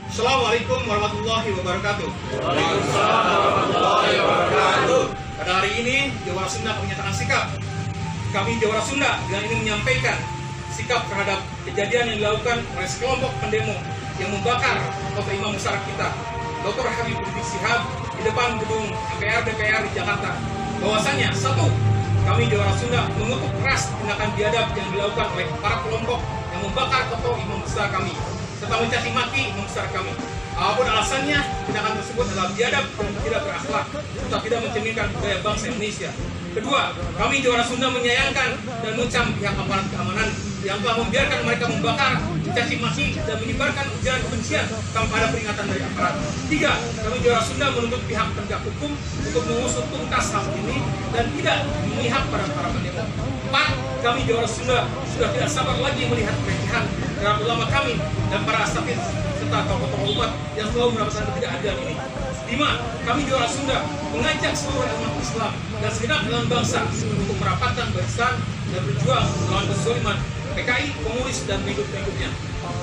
Assalamualaikum warahmatullahi wabarakatuh. Waalaikumsalam warahmatullahi wabarakatuh. Pada hari ini, Jawara Sunda menyatakan sikap. Kami Jawara Sunda dengan ini menyampaikan sikap terhadap kejadian yang dilakukan oleh sekelompok pendemo yang membakar kota imam besar kita, Dr. Habib Rizik Syihab, di depan gedung MPR DPR di Jakarta. Bahwasanya, satu, kami Jawara Sunda mengutuk keras tindakan biadab yang dilakukan oleh para kelompok yang membakar kota imam besar kami, serta mencaci maki imam besar kami. Apapun alasannya, tindakan tersebut adalah biadab dan tidak berakhlak, serta tidak mencerminkan budaya bangsa Indonesia. Kedua, kami Jawara Sunda menyayangkan dan mengecam pihak aparat keamanan yang telah membiarkan mereka membakar, mencaci maki, dan menyebarkan ujaran kebencian tanpa ada peringatan dari aparat. Tiga, kami Jawara Sunda menuntut pihak penegak hukum untuk mengusut tuntas hal ini dan tidak memihak pada para pendemo. Empat, kami Jawara Sunda sudah tidak sabar lagi melihat pelecehan terhadap ulama kami dan para asatidz serta tokoh-tokoh umat yang selalu mendapatkan ketidakadilan ini. 5. Kami Jawara Sunda mengajak seluruh umat Islam dan segenap elemen bangsa untuk merapatkan barisan dan berjuang melawan kezaliman PKI, komunis, dan pengikut-pengikutnya.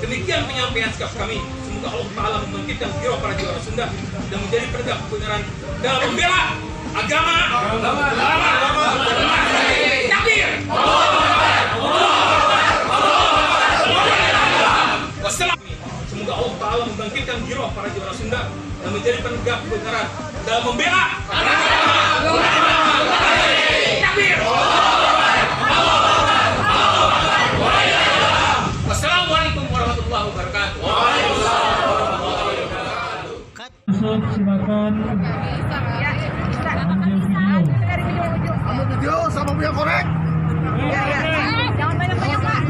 Demikian penyampaian sikap kami. Semoga Allah Ta'ala membangkitkan jiwa para Jawara Sunda dan menjadi penegak kebenaran dalam membela agama. Takbir! Wassalamualaikum. Semoga Allah Ta'ala membangkitkan jiwa para Jawara Sunda dan menjadi penegak kebenaran dalam membela takbir. Wassalamualaikum warahmatullahi wabarakatuh. Silakan. Video sama punya korek. Jangan banyak-banyak, Pak.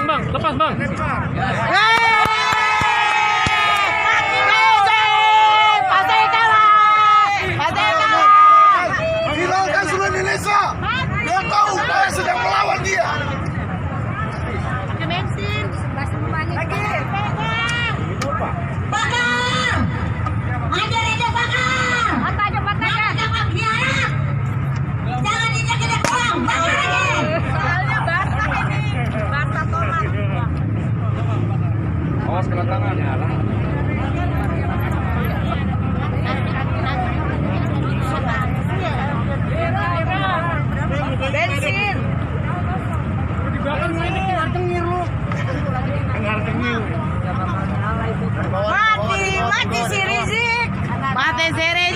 Bang, lepas bang. Hilangkan seluruh Indonesia. Dia tahu saya sedang melawan dia. Pakai bensin, lagi. Bakar! Hajar aja bakar! Mata aja. Jangan biarkan! Jangan injak kita doang! Bakar aja! Soalnya basah ini, basah tomat. Awas kena tangan. Bensin. Mati si Rizik. Mati si Rizik.